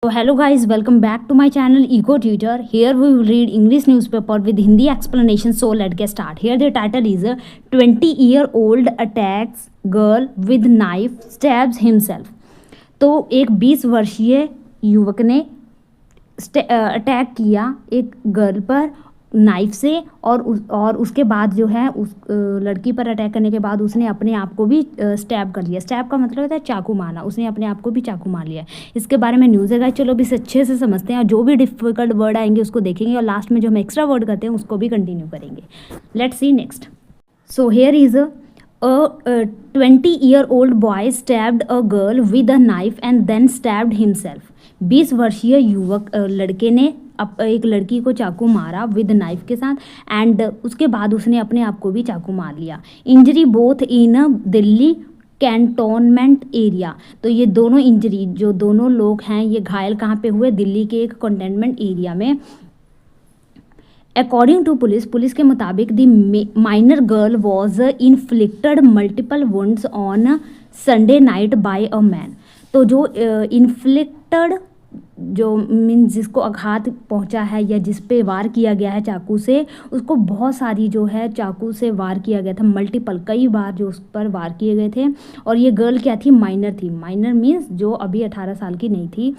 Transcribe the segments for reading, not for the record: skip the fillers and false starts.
So hello guys, welcome back to my channel Eco Tutor. Here we will read English newspaper with Hindi explanation. So let's get start. Here the title is 20-year-old attacks girl with knife stabs himself. तो एक 20 वर्षीय युवक ने attack किया एक girl पर knife से और उसके बाद जो है उस लड़की पर अटैक करने के बाद उसने अपने आप को भी स्टैब कर लिया। स्टैब का मतलब होता है चाकू मारना, उसने अपने आप को भी चाकू मार लिया। इसके बारे में न्यूज़ है गाइस, चलो अभी अच्छे से समझते हैं और जो भी डिफिकल्ट वर्ड आएंगे उसको देखेंगे और लास्ट में जो हम एक्स्ट्रा वर्ड करते हैं उसको भी कंटिन्यू करेंगे। Let's see next. So here is a 20-year-old boy stabbed a girl with a knife and then stabbed himself. 20 वर्षीय युवक लड़के ने एक लड़की को चाकू मारा विद नाइफ के साथ एंड उसके बाद उसने अपने आप को भी चाकू मार लिया। Injury both in Delhi cantonment area. तो ये दोनों इंजरी जो दोनों लोग हैं ये घायल कहाँ पे हुए? दिल्ली के एक कंटेनमेंट एरिया में। अकॉर्डिंग टू पुलिस के मुताबिक the minor girl was inflicted multiple wounds on Sunday night by a man. तो जो इन्फ्लिक्टेड जो मीन्स जिसको आघात पहुंचा है या जिस पे वार किया गया है चाकू से, उसको बहुत सारी जो है चाकू से वार किया गया था, मल्टीपल कई बार जो उस पर वार किए गए थे। और ये गर्ल क्या थी? माइनर थी। माइनर मीन्स जो अभी 18 साल की नहीं थी।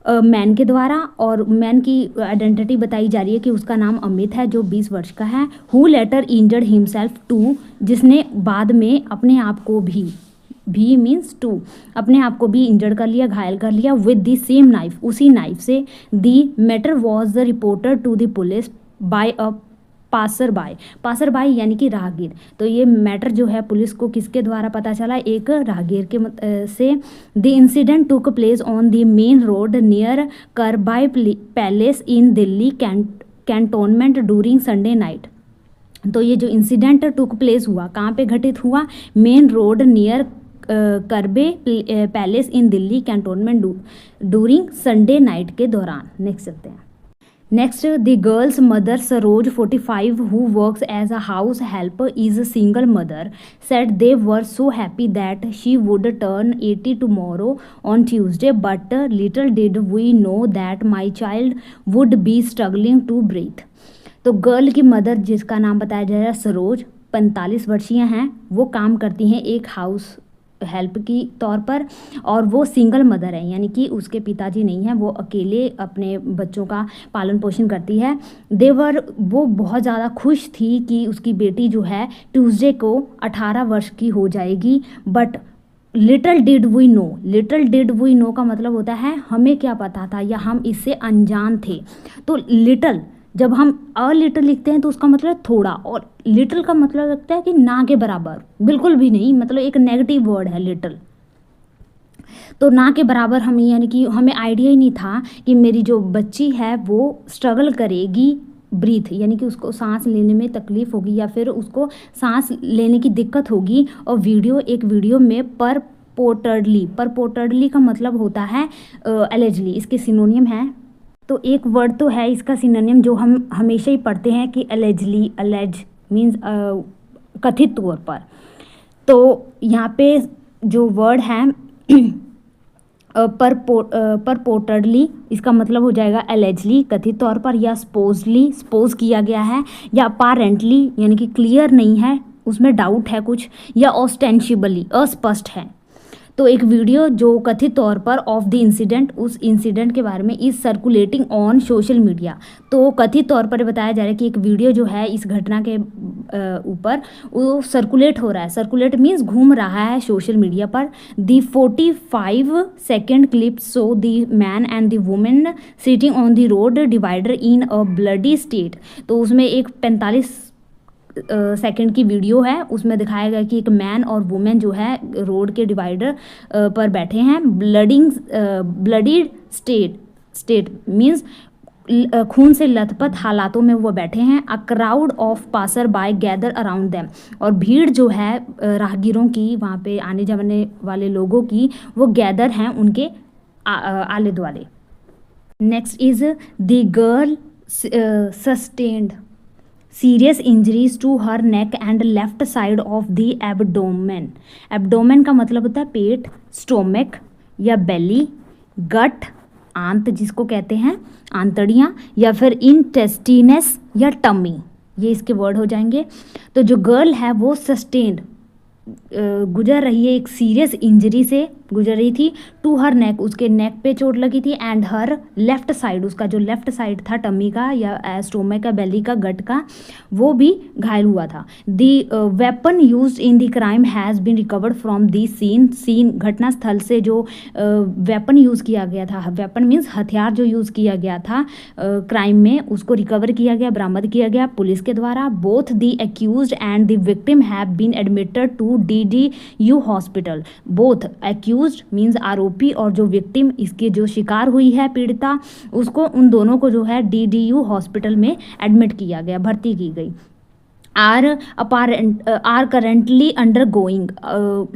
मैन के द्वारा, और मैन की आइडेंटिटी बताई जा रही है कि उसका नाम अमित है जो 20 वर्ष का है। Who later injured himself too, जिसने बाद में अपने आप को भी मीन्स टू अपने आप को भी इंजर्ड कर लिया, घायल कर लिया विद द सेम नाइफ, उसी नाइफ से। The matter was the reporter to the police by a passer by यानी कि राहगीर। तो ये मैटर जो है पुलिस को किसके द्वारा पता चला? एक राहगीर के से। The incident took place on the main road near Karbai palace in Delhi cantonment during Sunday night. तो ये जो इंसिडेंट टुक प्लेस हुआ कहाँ पे घटित हुआ? Main road near Karbe palace in Delhi cantonment during Sunday night के दौरान। नेक्स्ट चलते हैं। Next, the girl's mother, Saroj, 45, who works as a house helper, is a single mother, said they were so happy that she would turn 80 tomorrow on Tuesday, but little did we know that my child would be struggling to breathe. तो girl की mother जिसका नाम बताया जा रहा है सरोज, 45 वर्षीय हैं। वो काम करती हैं एक हाउस हेल्प की तौर पर और वो सिंगल मदर है, यानी कि उसके पिताजी नहीं हैं, वो अकेले अपने बच्चों का पालन पोषण करती है। वो बहुत ज़्यादा खुश थी कि उसकी बेटी जो है ट्यूसडे को 18 वर्ष की हो जाएगी। But little did we know का मतलब होता है हमें क्या पता था या हम इससे अनजान थे। तो लिटल, जब हम अ लिटल लिखते हैं तो उसका मतलब थोड़ा, और लिटल का मतलब लगता है कि ना के बराबर, बिल्कुल भी नहीं, मतलब एक नेगेटिव वर्ड है लिटल। तो ना के बराबर हम, यानी कि हमें आइडिया ही नहीं था कि मेरी जो बच्ची है वो स्ट्रगल करेगी ब्रीथ, यानी कि उसको सांस लेने में तकलीफ़ होगी या फिर उसको सांस लेने की दिक्कत होगी। और एक वीडियो में परपोर्टेडली का मतलब होता है एलिजली, इसके सिनोनियम है। तो एक वर्ड तो है इसका सिनोनियम जो हम हमेशा ही पढ़ते हैं कि अलेज मीन्स कथित तौर पर। तो यहाँ पे जो वर्ड है परपोर्टेडली, इसका मतलब हो जाएगा एलेजली कथित तौर पर, या सपोज किया गया है, या अपारेंटली यानी कि क्लियर नहीं है, उसमें डाउट है कुछ, या ऑस्टेंशिबली अस्पष्ट है। तो एक वीडियो जो कथित तौर पर ऑफ द इंसिडेंट, उस इंसिडेंट के बारे में, is circulating on social media. तो कथित तौर पर बताया जा रहा है कि एक वीडियो जो है इस घटना के ऊपर वो सर्कुलेट हो रहा है। सर्कुलेट मीन्स घूम रहा है सोशल मीडिया पर। The 45-second clip show the man and the women sitting on the road divider in a bloody state. तो उसमें एक 45 सेकंड की वीडियो है, उसमें दिखाया गया कि एक मैन और वुमेन जो है रोड के डिवाइडर पर बैठे हैं। ब्लडी स्टेट मीन्स खून से लथपथ हालातों में वो बैठे हैं। A crowd of passer by gather around them, और भीड़ जो है राहगीरों की, वहाँ पे आने जाने वाले लोगों की, वो गैदर हैं उनके आले दुआले। Next is the girl sustained serious injuries to her neck and left side of the abdomen. Abdomen का मतलब होता है पेट, स्टोमक या बेली, गट आंत जिसको कहते हैं आंतड़ियाँ, या फिर इंटेस्टिनस या टमी, ये इसके वर्ड हो जाएंगे। तो जो गर्ल है वो सस्टेन्ड गुजर रही है, एक सीरियस इंजरी से गुजर रही थी टू हर नेक, उसके नेक पे चोट लगी थी, एंड हर लेफ्ट साइड, उसका जो लेफ्ट साइड था टमी का या स्टोमक का, बेली का, गट का, वो भी घायल हुआ था। The weapon used in the crime has been recovered from the scene, घटनास्थल से जो वेपन यूज़ किया गया था, वेपन मीन्स हथियार जो यूज़ किया गया था क्राइम में, उसको रिकवर किया गया, बरामद किया गया पुलिस के द्वारा। Both the accused and the victim have been admitted to DDU hospital. Both accused means आरोपी और जो विक्टिम, इसके जो शिकार हुई है पीड़िता, उसको, उन दोनों को जो है DDU हॉस्पिटल में एडमिट किया गया, भर्ती की गई। Are currently undergoing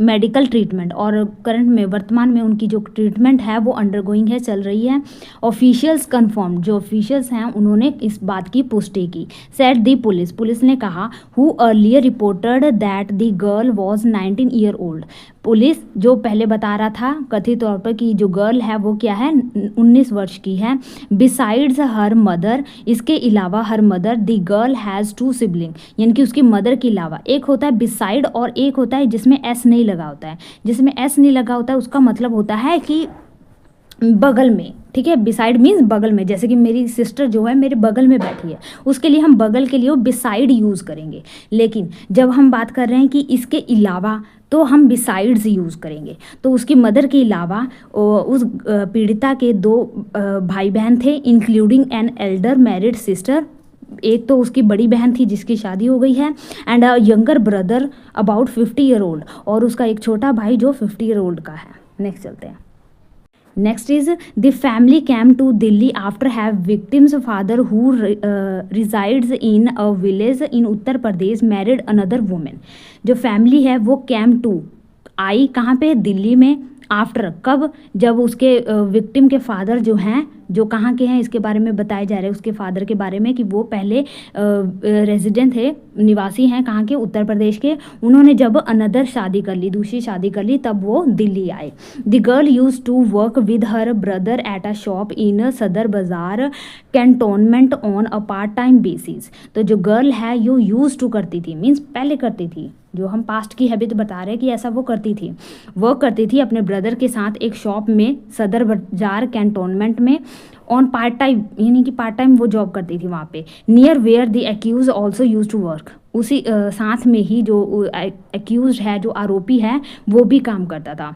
medical treatment, और करंट में, वर्तमान में उनकी जो ट्रीटमेंट है वो अंडर गोइंग है, चल रही है। ऑफिशियल्स कन्फर्म, जो ऑफिशियल्स हैं उन्होंने इस बात की पुष्टि की। सेट दी पुलिस, पुलिस ने कहा, who earlier reported that the girl was 19 year old. Police जो पहले बता रहा था कथित तौर पर कि जो गर्ल है वो क्या है, 19 वर्ष की है। बिसाइड्स हर मदर, इसके अलावा her mother, the girl has 2 sibling, यानी कि उसकी मदर के अलावा एक होता है बिसाइड और एक होता है जिसमें एस नहीं लगा होता है। जिसमें एस नहीं लगा होता है उसका मतलब होता है कि बगल में, ठीक है। बिसाइड मीन्स बगल में, जैसे कि मेरी सिस्टर जो है मेरे बगल में बैठी है, उसके लिए हम बगल के लिए वो बिसाइड यूज़ करेंगे। लेकिन जब हम बात कर रहे हैं कि इसके अलावा, तो हम बिसाइड्स यूज़ करेंगे। तो उसकी मदर के अलावा उस पीड़िता के 2 भाई बहन थे, including an elder married sister, एक तो उसकी बड़ी बहन थी जिसकी शादी हो गई है, and a younger brother about 50 year old, और उसका एक छोटा भाई जो 50 ईयर ओल्ड का है। नेक्स्ट चलते हैं। Next is the family came to Delhi after have victim's father who resides in a village in Uttar Pradesh married another woman। जो फैमिली है वो came to, आई कहाँ पे, दिल्ली में। आफ्टर, कब, जब उसके विक्टिम के फादर जो हैं, जो कहाँ के हैं इसके बारे में बताए जा रहे हैं, उसके फादर के बारे में कि वो पहले रेजिडेंट थे, निवासी हैं कहाँ के, उत्तर प्रदेश के। उन्होंने जब अनदर शादी कर ली, दूसरी शादी कर ली, तब वो दिल्ली आए। The girl used to work with her brother at a shop in Sadar Bazaar cantonment on a part time basis. तो जो गर्ल है यो यूज टू करती थी, मीन्स पहले करती थी, जो हम पास्ट की हैबिट बता रहे हैं कि ऐसा वो करती थी, वर्क करती थी अपने ब्रदर के साथ एक शॉप में सदर बाजार कैंटोनमेंट में, ऑन पार्ट टाइम, यानी कि पार्ट टाइम वो जॉब करती थी वहाँ पे। Near where the accused also used to work, उसी साथ में ही जो एक्यूज है, जो आरोपी है, वो भी काम करता था।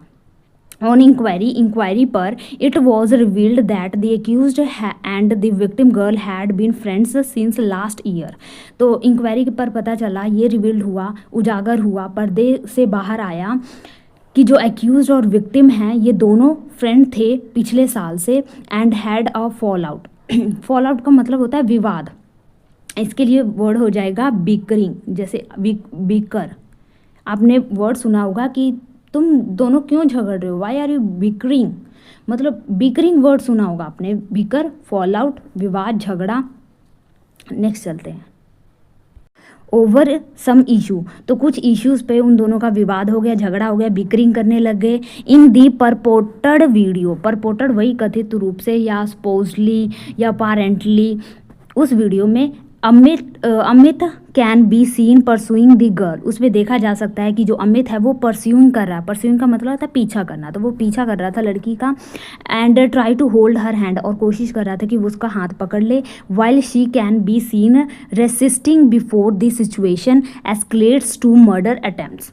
ऑन इंक्वायरी पर it was revealed that the accused and the victim girl had been friends since last year. तो इंक्वायरी पर पता चला, ये रिवील्ड हुआ, उजागर हुआ, पर्दे से बाहर आया कि जो एक्यूज और विक्टिम हैं ये दोनों फ्रेंड थे पिछले साल से, and had a fall out. Fall out का मतलब होता है विवाद, इसके लिए वर्ड हो जाएगा बिकरिंग, जैसे बिकर, आपने वर्ड सुना होगा कि तुम दोनों क्यों झगड़ रहे हो, वाई आर यू बिकरिंग, मतलब बिकरिंग वर्ड सुना होगा आपने, बिकर, फॉल आउट, विवाद, झगड़ा। नेक्स्ट चलते हैं। ओवर सम इशू, तो कुछ इश्यूज़ पे उन दोनों का विवाद हो गया, झगड़ा हो गया, बिकरिंग करने लग गए। इन दी परपोर्टेड वीडियो, परपोर्टेड वही कथित रूप से या सपोजली या पारेंटली, उस वीडियो में Amit can be scene pursuing the girl, उसमें देखा जा सकता है कि जो अमित है वो परस्यूइंग कर रहा है, परस्यूइंग का मतलब होता है पीछा करना, तो वो पीछा कर रहा था लड़की का, and try to hold her hand, और कोशिश कर रहा था कि वो उसका हाथ पकड़ ले। While she can be seen resisting before the situation escalates to murder attempts,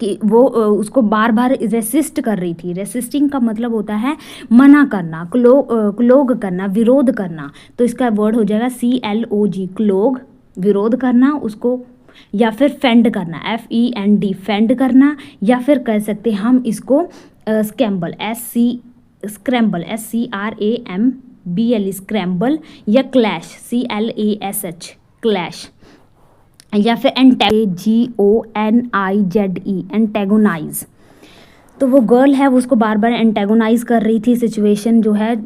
कि वो उसको बार बार रेसिस्ट कर रही थी। रेसिस्टिंग का मतलब होता है मना करना, क्लोग करना, विरोध करना, तो इसका वर्ड हो जाएगा CLOG, क्लोग, विरोध करना उसको, या फिर फेंड करना, FEND, फेंड करना, या फिर कह सकते हैं हम इसको स्क्रैम्बल, स्क्रैम्बल, SCRAMBL, स्क्रैम्बल, या क्लैश, CLASH, क्लैश, या फिर GONIZE, एंटेगोनाइज। तो वो गर्ल है वो उसको बार बार एंटेगोनाइज कर रही थी, सिचुएशन जो है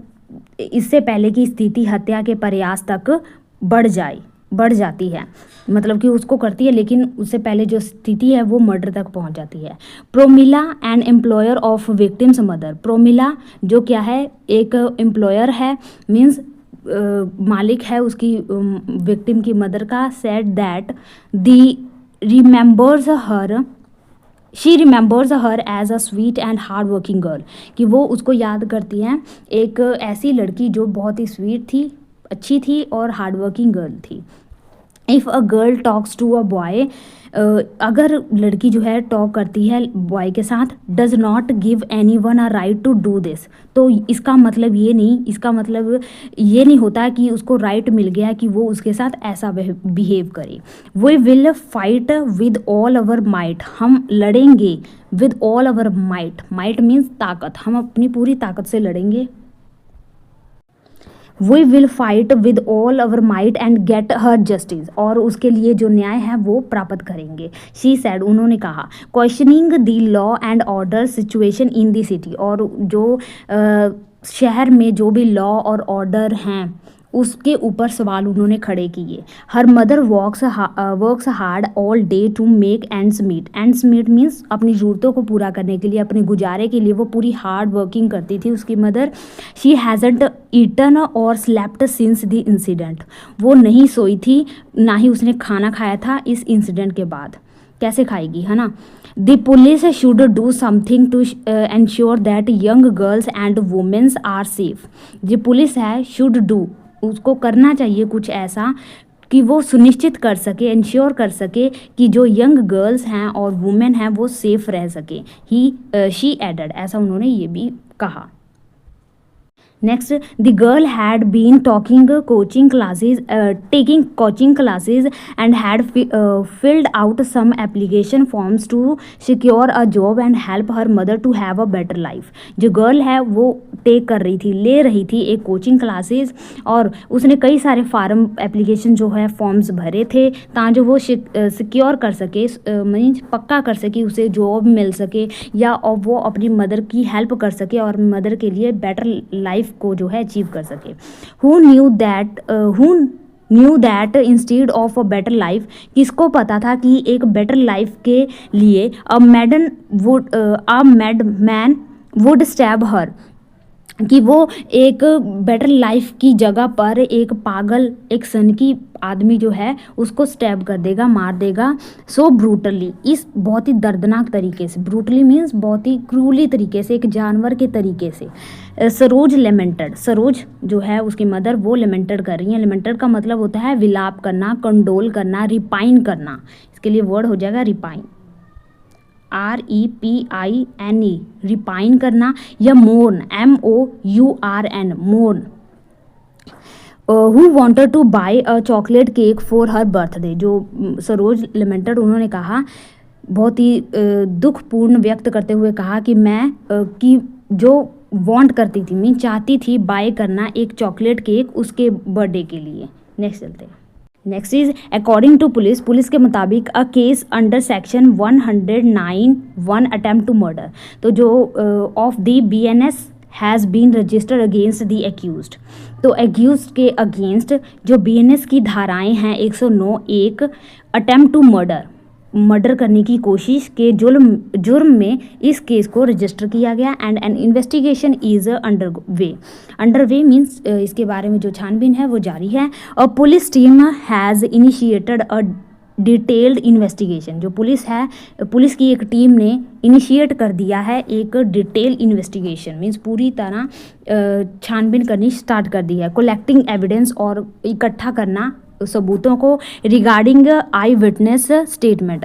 इससे पहले कि स्थिति हत्या के प्रयास तक बढ़ जाए। बढ़ जाती है, मतलब कि उसको करती है, लेकिन उससे पहले जो स्थिति है वो मर्डर तक पहुंच जाती है। Promila an employer of victims mother. Promila जो क्या है, एक एम्प्लॉयर है, मीन्स मालिक है उसकी विक्टिम की मदर का। Said that the remembers her she remembers her as a sweet and hard working girl, कि वो उसको याद करती हैं एक ऐसी लड़की जो बहुत ही स्वीट थी, अच्छी थी और हार्ड वर्किंग गर्ल थी। If a girl talks to a boy, अगर लड़की जो है टॉक करती है बॉय के साथ, does not give anyone a right to do this, तो इसका मतलब ये नहीं होता कि उसको राइट मिल गया कि वो उसके साथ ऐसा बिहेव करे। We will fight with all our might, हम लड़ेंगे with all our might, might means ताकत, हम अपनी पूरी ताकत से लड़ेंगे। We will fight with all our might and get her justice, और उसके लिए जो न्याय है वो प्राप्त करेंगे। शी सैड, उन्होंने कहा, questioning the law and order situation in the city, और जो शहर में जो भी लॉ और ऑर्डर हैं उसके ऊपर सवाल उन्होंने खड़े किए। Her mother works hard all day to make ends meet, ends meet means अपनी ज़रूरतों को पूरा करने के लिए, अपने गुजारे के लिए वो पूरी हार्ड वर्किंग करती थी उसकी मदर। शी हैज़ंट ईटन और स्लेप्ट सिंस द इंसिडेंट, वो नहीं सोई थी, ना ही उसने खाना खाया था इस इंसिडेंट के बाद, कैसे खाएगी, है ना। The police should do something to ensure that young girls and womens are safe, जो पुलिस है शुड डू, उसको करना चाहिए कुछ ऐसा कि वो सुनिश्चित कर सके, इंश्योर कर सके कि जो यंग गर्ल्स हैं और वुमेन हैं वो सेफ रह सके। शी एडेड, ऐसा उन्होंने ये भी कहा। Next, the girl had been taking coaching classes and had filled out some application forms to secure a job and help her mother to have a better life. जो girl है वो ले रही थी एक कोचिंग क्लासेस, और उसने कई सारे फार्म एप्लीकेशन जो है फॉर्म्स भरे थे ताकि वो सिक्योर कर सके, मीन्स पक्का कर सके, उसे जॉब मिल सके या और वो अपनी मदर की हेल्प कर सके और मदर के लिए बेटर लाइफ को जो है अचीव कर सके। Who knew that instead of a better life, किसको पता था कि एक बेटर लाइफ के लिए a mad man would stab her, कि वो एक बेटर लाइफ की जगह पर एक पागल, एक सनकी आदमी जो है उसको स्टैब कर देगा, मार देगा। सो ब्रूटली, इस बहुत ही दर्दनाक तरीके से, ब्रूटली मीन्स बहुत ही क्रूली तरीके से, एक जानवर के तरीके से। सरोज लेमेंटेड, सरोज जो है उसकी मदर वो लेमेंटेड कर रही हैं। लेमेंटेड का मतलब होता है विलाप करना, कंडोल करना, रिपाइन करना, इसके लिए वर्ड हो जाएगा रिपाइन, REPINE, रिपाइन करना, या मोर्न, MOURN, मोर्न। Who wanted two by a chocolate cake for her birthday, जो सरोज लेमेंटेड, उन्होंने कहा बहुत ही दुखपूर्ण व्यक्त करते हुए कहा कि मैं कि जो वांट करती थी, मीन चाहती थी बाय करना एक चॉकलेट केक उसके बर्थडे के लिए। नेक्स्ट चलते हैं। Next is according to police, police के मुताबिक a case under section 109 1 attempt to murder, तो जो of the BNS has been registered against the accused, तो एक्यूज्ड के अगेंस्ट जो BNS की धाराएं हैं 109 1 अटेम्प्ट टू मर्डर करने की कोशिश के जुर्म में इस केस को रजिस्टर किया गया। And N investigation is underway means इसके बारे में जो छानबीन है वो जारी है। और police team has initiated a detailed investigation, जो पुलिस है, पुलिस की एक टीम ने इनिशिएट कर दिया है एक डिटेल इन्वेस्टिगेशन, मीन्स पूरी तरह छानबीन करनी स्टार्ट कर दी है। कलेक्टिंग एविडेंस, और इकट्ठा करना सबूतों को, रिगार्डिंग आई विटनेस स्टेटमेंट,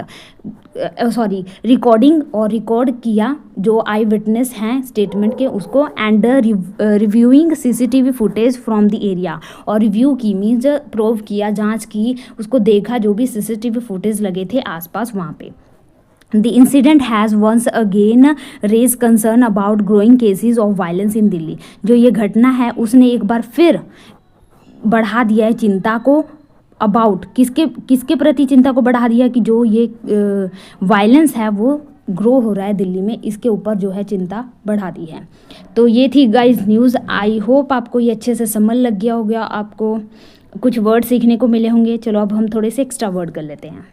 रिकॉर्डिंग और रिकॉर्ड किया जो आई विटनेस हैं स्टेटमेंट के उसको, and reviewing CCTV footage from the area, और रिव्यू की मीन्स प्रूव किया, जांच की, उसको देखा जो भी CCTV फुटेज लगे थे आसपास वहाँ पे। The incident has once again raised concern about growing cases of violence in Delhi, जो ये घटना है उसने एक बार फिर बढ़ा दिया है चिंता को, अबाउट किसके प्रति चिंता को बढ़ा दिया कि जो ये वायलेंस है वो ग्रो हो रहा है दिल्ली में, इसके ऊपर जो है चिंता बढ़ा दी है। तो ये थी गाइस न्यूज़। आई होप आपको ये अच्छे से समझ लग गया होगा, आपको कुछ वर्ड सीखने को मिले होंगे। चलो अब हम थोड़े से एक्स्ट्रा वर्ड कर लेते हैं।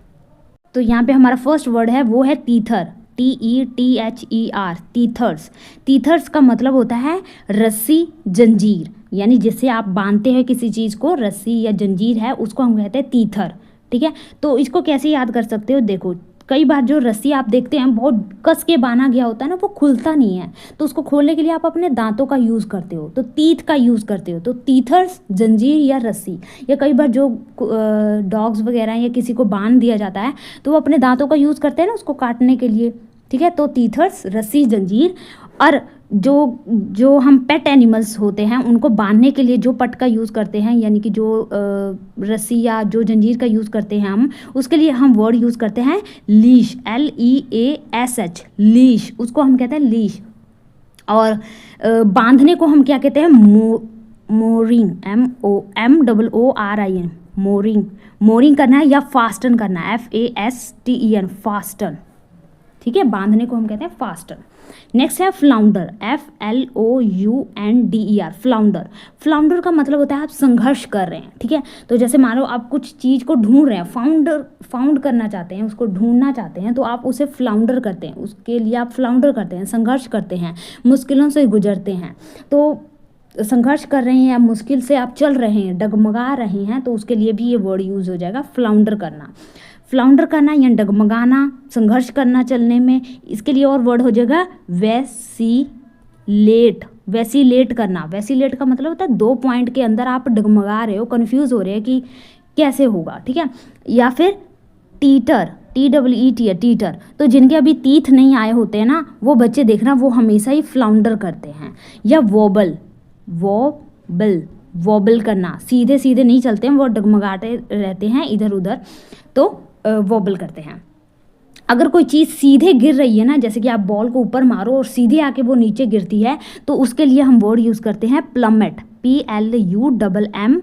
तो यहाँ पे हमारा फर्स्ट वर्ड है वो है टीथर, TETHER, टीथर्स। टीथर्स का मतलब होता है रस्सी, जंजीर, यानी जिससे आप बांधते हैं किसी चीज़ को, रस्सी या जंजीर है उसको हम कहते हैं टीथर। ठीक है, तो इसको कैसे याद कर सकते हो, देखो कई बार जो रस्सी आप देखते हैं बहुत कस के बांधा गया होता है ना, वो खुलता नहीं है, तो उसको खोलने के लिए आप अपने दांतों का यूज़ करते हो, तो टीथ का यूज़ करते हो। तो टीथर्स जंजीर या रस्सी, या कई बार जो डॉग्स वगैरह या किसी को बांध दिया जाता है तो वो अपने दांतों का यूज़ करते हैं ना उसको काटने के लिए। ठीक है, तो टीथर्स रस्सी, जंजीर। और जो जो हम पेट एनिमल्स होते हैं उनको बांधने के लिए जो पट का यूज़ करते हैं, यानी कि जो रस्सी या जो जंजीर का यूज़ करते हैं हम, उसके लिए हम वर्ड यूज़ करते हैं लीश, LEASH, लीश, उसको हम कहते हैं लीश। और बांधने को हम क्या कहते हैं, मोरिंग, MOORIN, मोरिंग। मोरिंग करना है या फास्टन करना है, FASTEN, फास्टन। ठीक है, बांधने को हम कहते हैं फास्टन। नेक्स्ट है फ्लाउंडर, FLOUNDER, फ्लाउंडर। फ्लाउंडर का मतलब होता है आप संघर्ष कर रहे हैं। ठीक है, तो जैसे मान लो आप कुछ चीज़ को ढूंढ रहे हैं, फाउंड करना चाहते हैं, उसको ढूंढना चाहते हैं, तो आप उसे फ्लाउंडर करते हैं, उसके लिए आप फ्लाउंडर करते हैं, संघर्ष करते हैं, मुश्किलों से गुजरते हैं। तो संघर्ष कर रहे हैं या मुश्किल से आप चल रहे हैं, डगमगा रहे हैं, तो उसके लिए भी ये वर्ड यूज़ हो जाएगा फ्लाउंडर करना। फ्लाउंडर करना या डगमगाना, संघर्ष करना चलने में, इसके लिए और वर्ड हो जाएगा वैसीलेट, वैसीलेट करना। वैसीलेट का मतलब होता है 2 पॉइंट के अंदर आप डगमगा रहे हो, कन्फ्यूज़ हो रहे हैं कि कैसे होगा। ठीक है, या फिर टीटर, TEET, टीटर। तो जिनके अभी टीथ नहीं आए होते हैं ना, वो बच्चे देखना वो हमेशा ही फ्लाउंडर करते हैं। या वोबल, वॉबल करना, सीधे सीधे नहीं चलते हैं, वो डगमगाते रहते हैं इधर उधर, तो वॉबल करते हैं। अगर कोई चीज़ सीधे गिर रही है ना, जैसे कि आप बॉल को ऊपर मारो और सीधे आके वो नीचे गिरती है, तो उसके लिए हम वर्ड यूज़ करते हैं प्लमेट, PLUMMET,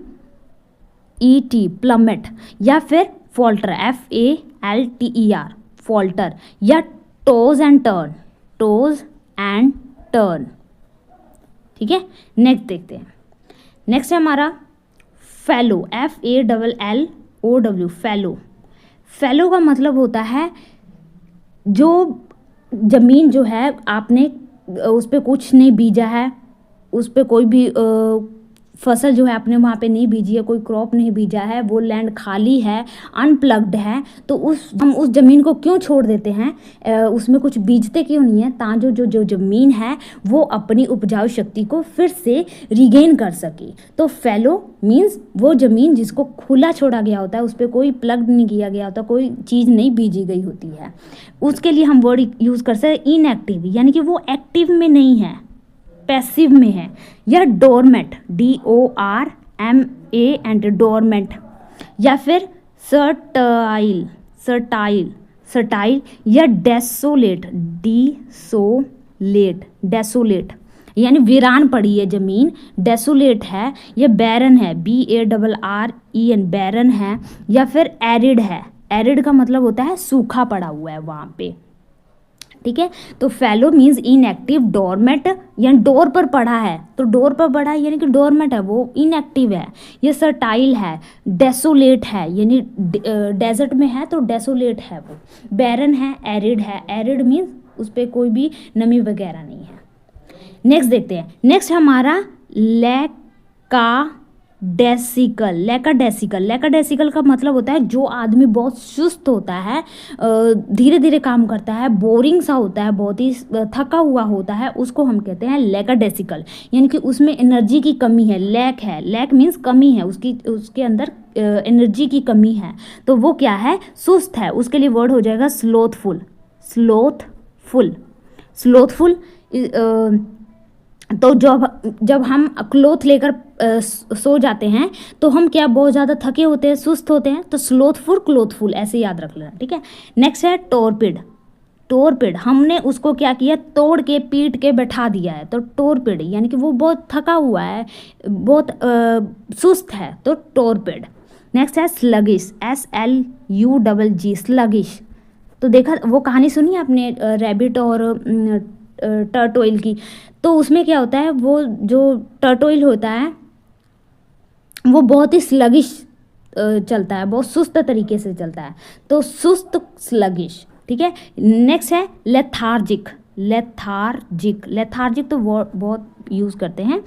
प्लमेट। या फिर फॉल्टर, FALTER, फॉल्टर। या टोज एंड टर्न, ठीक है। नेक्स्ट देखते हैं। नेक्स्ट है हमारा फैलो, FALLOW, फैलो। फैलो का मतलब होता है जो ज़मीन जो है आपने उस पर कुछ नहीं बीजा है, उस पर कोई भी फसल जो है आपने वहाँ पे नहीं बीजी है, कोई क्रॉप नहीं बीजा है, वो लैंड खाली है, अनप्लग्ड है, तो हम उस ज़मीन को क्यों छोड़ देते हैं, उसमें कुछ बीजते क्यों नहीं है, ताकि जो ज़मीन है वो अपनी उपजाऊ शक्ति को फिर से रिगेन कर सके। तो फैलो मीन्स वो ज़मीन जिसको खुला छोड़ा गया होता है, उस पर कोई प्लग नहीं किया गया होता, कोई चीज़ नहीं बीजी गई होती है, उसके लिए हम वर्ड यूज़ कर सकते हैं इनएक्टिव, यानी कि वो एक्टिव में नहीं है, पैसिव में है। या डोरमेट, DORMA डोरमेट। या फिर सर्टाइल या डेसोलेट, यानी वीरान पड़ी है ज़मीन, डेसोलेट है। या बैरन है, BARREN, बैरन है। या फिर एरिड है, एरिड का मतलब होता है सूखा पड़ा हुआ है वहाँ पे। ठीक है, तो फैलो मीन्स इनएक्टिव, डोरमेट यानी डोर पर पड़ा है, तो डोर पर पड़ा है यानी कि डोरमेट है, वो इनएक्टिव है। ये सर्टाइल है, डेसोलेट है, यानी डेजर्ट में है तो डेसोलेट है वो। बैरन है, एरिड मीन्स उस पर कोई भी नमी वगैरह नहीं है। नेक्स्ट देखते हैं। नेक्स्ट हमारा लैकाडेसिकल का मतलब होता है जो आदमी बहुत सुस्त होता है, धीरे धीरे काम करता है, बोरिंग सा होता है, बहुत ही थका हुआ होता है, उसको हम कहते हैं लैकाडेसिकल, यानी कि उसमें एनर्जी की कमी है। लैक मीन्स कमी है, उसके अंदर एनर्जी की कमी है, तो वो क्या है, सुस्त है। उसके लिए वर्ड हो जाएगा स्लोथफुल। तो जब हम क्लोथ लेकर सो जाते हैं तो हम क्या बहुत ज़्यादा थके होते हैं, सुस्त होते हैं, तो क्लोथफुल ऐसे याद रख लेना। ठीक है, नेक्स्ट है टोरपिड, हमने उसको क्या किया, तोड़ के पीट के बैठा दिया है, तो टोरपिड यानी कि वो बहुत थका हुआ है, बहुत सुस्त है, तो टोरपिड। नेक्स्ट है स्लगिश, SLUGG, स्लगिश। तो देखा वो कहानी सुनी आपने रैबिट और टर्टोइल की, तो उसमें क्या होता है, वो जो टर्टोइल होता है वो बहुत ही स्लगिश चलता है, बहुत सुस्त तरीके से चलता है, तो सुस्त स्लगिश। ठीक है, नेक्स्ट है लेथार्जिक। लेथार्जिक तो बहुत यूज़ करते हैं,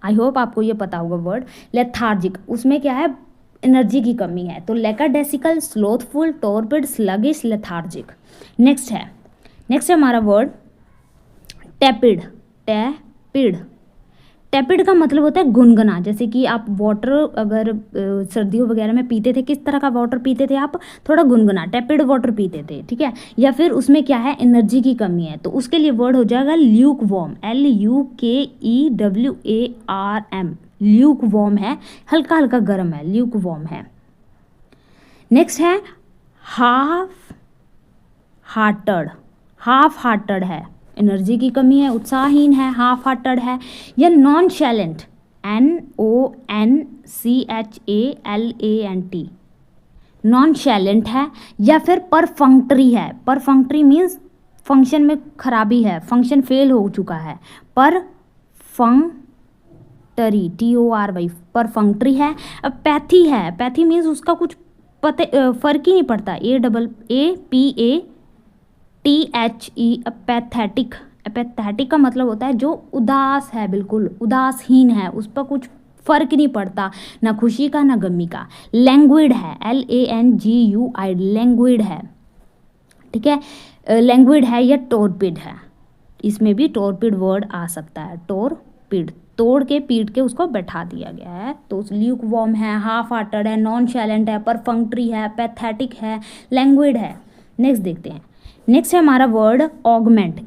आई होप आपको ये पता होगा वर्ड लेथार्जिक। उसमें क्या है, एनर्जी की कमी है, तो लेकाडेसिकल, स्लोथफुल, टॉर्पिड, स्लगिश, लेथार्जिक। नेक्स्ट है हमारा वर्ड टेपिड। टेपिड का मतलब होता है गुनगुना। जैसे कि आप वाटर अगर सर्दियों वगैरह में पीते थे, किस तरह का वाटर पीते थे आप, थोड़ा गुनगुना, टेपिड वाटर पीते थे। ठीक है, या फिर उसमें क्या है, एनर्जी की कमी है, तो उसके लिए वर्ड हो जाएगा lukewarm. LUKEWARM। Lukewarm है, हल्का हल्का गर्म है, ल्यूक वॉर्म है। नेक्स्ट है हाफ हार्टेड है, एनर्जी की कमी है, उत्साहहीन है, हाफ हार्टेड है। या nonchalant, NONCHALANT, nonchalant है। या फिर परफंक्टरी है, परफंक्टरी मीन्स फंक्शन में खराबी है, फंक्शन फेल हो चुका है, परफंक्टरी, TORY, परफंक्टरी है। अब पैथी है, पैथी मीन्स उसका कुछ फर्क ही नहीं पड़ता, APATHE, पैथेटिक। पैथेटिक का मतलब होता है जो उदास है, बिल्कुल उदासहीन है, उस पर कुछ फर्क नहीं पड़ता, ना खुशी का ना गमी का। लैंग्विड है, LANGUID, लैंग्विड है। ठीक है, लैंग्विड है या टॉर्पिड है, इसमें भी टॉर्पिड वर्ड आ सकता है, टॉर्पिड, तोड़ के पीट के उसको बैठा दिया गया है। तो ल्यूक वॉर्म है, हाफ हार्टेड है, नॉन शैलेंट है, परफंक्टरी है, पैथेटिक है, लैंग्विड है। नेक्स्ट देखते हैं, नेक्स्ट है हमारा word augment.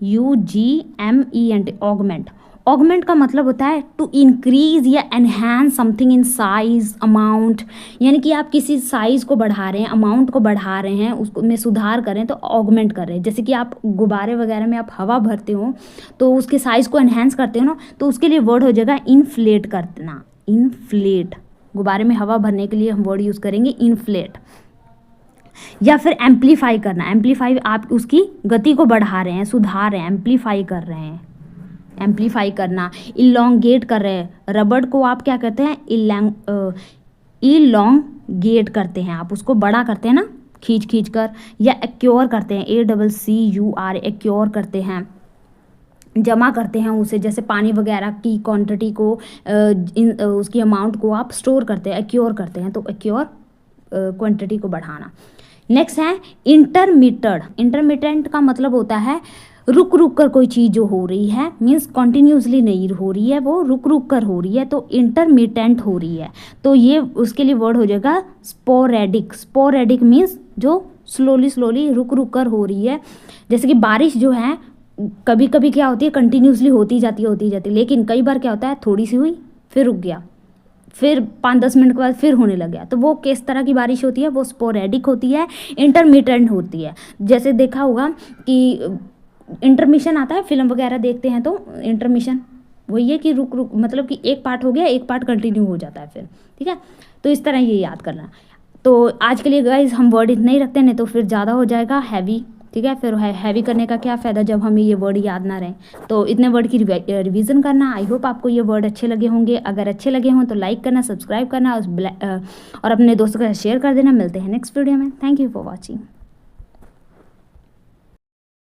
AUGMENT, augment. Augment का मतलब होता है टू इंक्रीज या enhance something in size, amount, यानी कि आप किसी साइज़ को बढ़ा रहे हैं, अमाउंट को बढ़ा रहे हैं, उसको में सुधार करें तो ऑगमेंट कर रहे हैं। जैसे कि आप गुब्बारे वगैरह में आप हवा भरते हो तो उसके साइज़ को एनहांस करते हो ना, तो उसके लिए वर्ड हो जाएगा इन्फ्लेट करना। इन्फ्लेट, गुब्बारे में हवा भरने के लिए हम वर्ड यूज़ करेंगे इन्फ्लेट। या फिर एम्पलीफाई करना, एम्पलीफाई, आप उसकी गति को बढ़ा रहे हैं, सुधार रहे हैं, एम्पलीफाई कर रहे हैं, एम्पलीफाई करना। इलोंगेट कर रहे हैं, रबड़ को आप क्या कहते हैं, इलोंगेट करते हैं, आप उसको बड़ा करते हैं ना, खींच कर। या एक्योर करते हैं, ACCUR, एक्योर करते हैं, जमा करते हैं उसे, जैसे पानी वगैरह की क्वांटिटी को, उसकी अमाउंट को आप स्टोर करते हैं, एक्योर करते हैं, तो एक्योर क्वांटिटी को बढ़ाना। नेक्स्ट है इंटरमिटेंट का मतलब होता है रुक कर कोई चीज़ जो हो रही है, मीन्स कॉन्टीन्यूसली नहीं हो रही है, वो रुक कर हो रही है, तो इंटरमिटेंट हो रही है, तो ये उसके लिए वर्ड हो जाएगा स्पोरेडिक। स्पोरेडिक मीन्स जो स्लोली रुक कर हो रही है। जैसे कि बारिश जो है कभी कभी क्या होती है, कंटिन्यूसली होती जाती है, लेकिन कई बार क्या होता है, थोड़ी सी हुई फिर रुक गया, फिर 5-10 मिनट के बाद फिर होने लग गया, तो वो किस तरह की बारिश होती है, वो स्पोरेडिक होती है, इंटरमिटेंट होती है। जैसे देखा होगा कि इंटरमिशन आता है, फिल्म वगैरह देखते हैं तो इंटरमिशन वही है कि रुक मतलब कि एक पार्ट हो गया, एक पार्ट कंटिन्यू हो जाता है फिर। ठीक है, तो इस तरह ये याद करना। तो आज के लिए गाइस हम वर्ड इतना ही रखते हैं, नहीं तो फिर ज़्यादा हो जाएगा हैवी। ठीक है, फिर हैवी करने का क्या फ़ायदा जब हमें ये वर्ड याद ना रहे। तो इतने वर्ड की रिवीजन करना। आई होप आपको ये वर्ड अच्छे लगे होंगे, अगर अच्छे लगे हों तो लाइक करना, सब्सक्राइब करना और अपने दोस्तों के साथ शेयर कर देना। मिलते हैं नेक्स्ट वीडियो में। Thank you for watching.